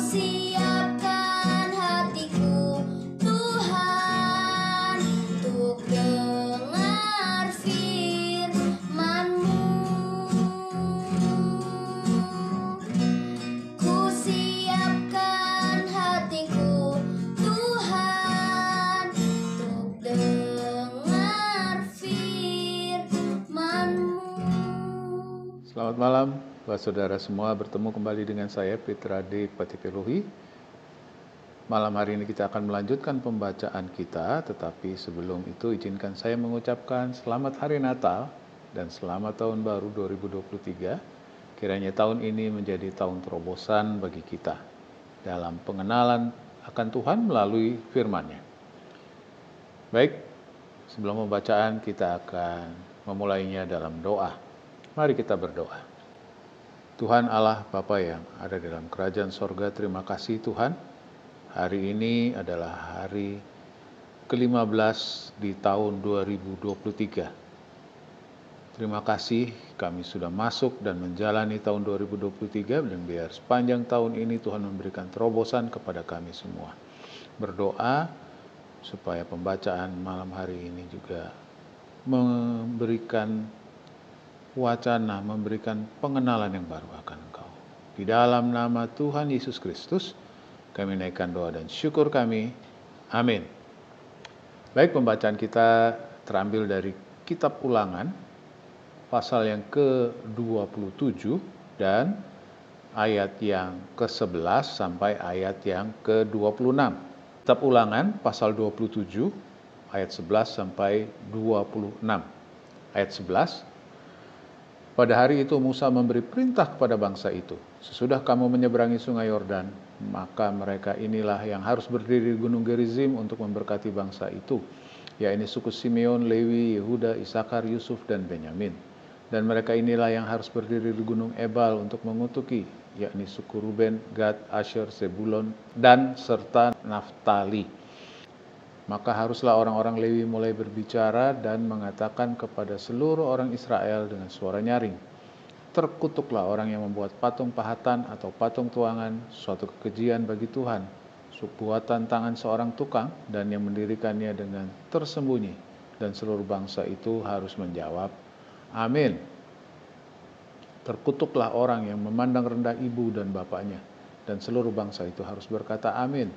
siapkan hatiku, Tuhan, untuk dengar firman-Mu. Ku siapkan hatiku, Tuhan, untuk dengar firman-Mu. Selamat malam, Bapak Saudara semua, bertemu kembali dengan saya, Petra D. Patipeluhi. Malam hari ini kita akan melanjutkan pembacaan kita, tetapi sebelum itu izinkan saya mengucapkan selamat hari Natal dan selamat tahun baru 2023. Kiranya tahun ini menjadi tahun terobosan bagi kita dalam pengenalan akan Tuhan melalui firman-Nya. Baik, sebelum pembacaan kita akan memulainya dalam doa. Mari kita berdoa. Tuhan Allah Bapa yang ada dalam kerajaan sorga, terima kasih Tuhan. Hari ini adalah hari ke-15 di tahun 2023. Terima kasih kami sudah masuk dan menjalani tahun 2023 dan biar sepanjang tahun ini Tuhan memberikan terobosan kepada kami semua. Berdoa supaya pembacaan malam hari ini juga memberikan wacana, memberikan pengenalan yang baru akan Engkau. Di dalam nama Tuhan Yesus Kristus, kami naikkan doa dan syukur kami. Amin. Baik, pembacaan kita terambil dari Kitab Ulangan, pasal yang ke-27 dan ayat yang ke-11 sampai ayat yang ke-26. Kitab Ulangan, pasal 27, ayat 11 sampai 26. Ayat 11, pada hari itu Musa memberi perintah kepada bangsa itu, sesudah kamu menyeberangi sungai Yordan, maka mereka inilah yang harus berdiri di gunung Gerizim untuk memberkati bangsa itu, yaitu suku Simeon, Lewi, Yehuda, Isakar, Yusuf, dan Benyamin. Dan mereka inilah yang harus berdiri di gunung Ebal untuk mengutuki, yakni suku Ruben, Gad, Asher, Zebulon, dan serta Naftali. Maka haruslah orang-orang Lewi mulai berbicara dan mengatakan kepada seluruh orang Israel dengan suara nyaring, terkutuklah orang yang membuat patung pahatan atau patung tuangan, suatu kekejian bagi Tuhan, buatan tangan seorang tukang, dan yang mendirikannya dengan tersembunyi. Dan seluruh bangsa itu harus menjawab, amin. Terkutuklah orang yang memandang rendah ibu dan bapaknya, dan seluruh bangsa itu harus berkata amin.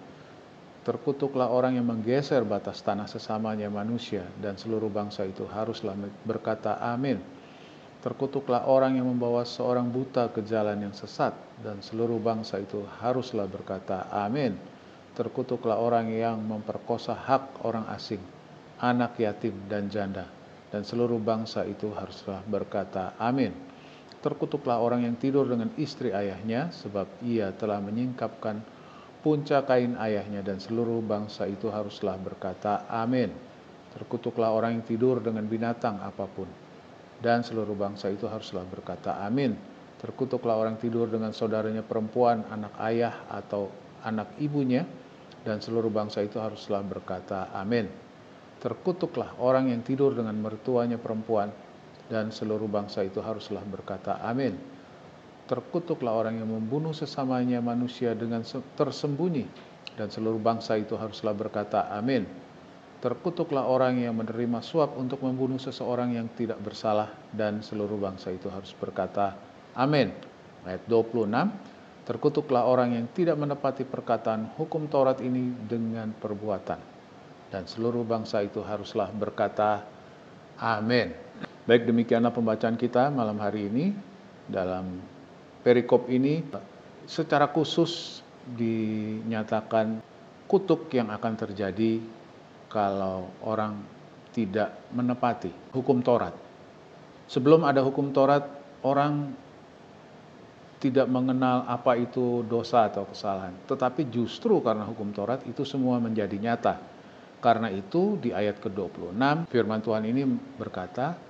Terkutuklah orang yang menggeser batas tanah sesamanya manusia, dan seluruh bangsa itu haruslah berkata amin. Terkutuklah orang yang membawa seorang buta ke jalan yang sesat, dan seluruh bangsa itu haruslah berkata amin. Terkutuklah orang yang memperkosa hak orang asing, anak yatim dan janda, dan seluruh bangsa itu haruslah berkata amin. Terkutuklah orang yang tidur dengan istri ayahnya, sebab ia telah menyingkapkan punca kain ayahnya, dan seluruh bangsa itu haruslah berkata amin. Terkutuklah orang yang tidur dengan binatang apapun, dan seluruh bangsa itu haruslah berkata amin. Terkutuklah orang tidur dengan saudaranya perempuan, anak ayah atau anak ibunya, dan seluruh bangsa itu haruslah berkata amin. Terkutuklah orang yang tidur dengan mertuanya perempuan, dan seluruh bangsa itu haruslah berkata amin. Terkutuklah orang yang membunuh sesamanya manusia dengan tersembunyi, dan seluruh bangsa itu haruslah berkata amin. Terkutuklah orang yang menerima suap untuk membunuh seseorang yang tidak bersalah, dan seluruh bangsa itu harus berkata amin. Ayat 26, terkutuklah orang yang tidak menepati perkataan hukum Taurat ini dengan perbuatan, dan seluruh bangsa itu haruslah berkata amin. Baik, demikianlah pembacaan kita malam hari ini. Dalam perikop ini secara khusus dinyatakan kutuk yang akan terjadi kalau orang tidak menepati hukum Taurat. Sebelum ada hukum Taurat, orang tidak mengenal apa itu dosa atau kesalahan. Tetapi justru karena hukum Taurat itu semua menjadi nyata. Karena itu di ayat ke-26 firman Tuhan ini berkata,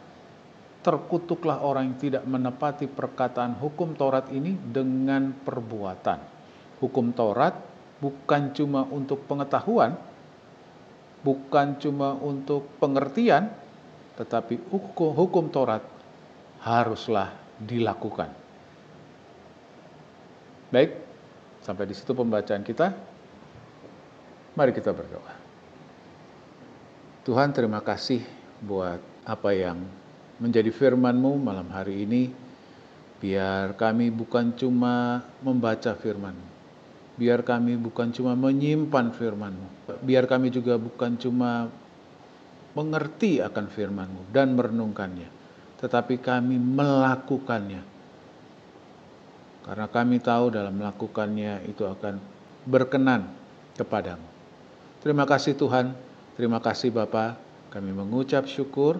terkutuklah orang yang tidak menepati perkataan hukum Taurat ini dengan perbuatan. Hukum Taurat bukan cuma untuk pengetahuan, bukan cuma untuk pengertian, tetapi hukum Taurat haruslah dilakukan. Baik, Sampai di situ pembacaan kita. Mari kita berdoa. Tuhan, terima kasih buat apa yang menjadi firman-Mu malam hari ini. Biar kami bukan cuma membaca firman-Mu. Biar kami bukan cuma menyimpan firman-Mu. Biar kami juga bukan cuma mengerti akan firman-Mu dan merenungkannya. Tetapi kami melakukannya. Karena kami tahu dalam melakukannya itu akan berkenan kepadamu. Terima kasih Tuhan, terima kasih Bapa. Kami mengucap syukur,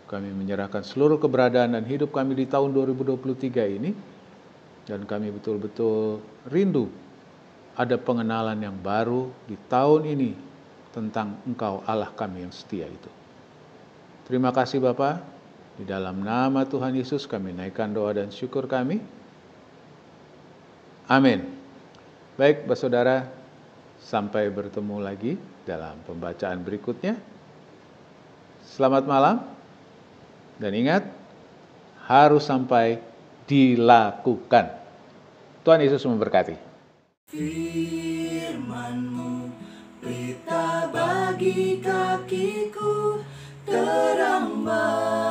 kami menyerahkan seluruh keberadaan dan hidup kami di tahun 2023 ini. Dan kami betul-betul rindu ada pengenalan yang baru di tahun ini tentang Engkau Allah kami yang setia itu. Terima kasih Bapa, di dalam nama Tuhan Yesus kami naikkan doa dan syukur kami. Amin. Baik, saudara, sampai bertemu lagi dalam pembacaan berikutnya. Selamat malam, dan ingat, harus sampai dilakukan. Tuhan Yesus memberkati. Firman-Mu, berita bagi kakiku, terang bagi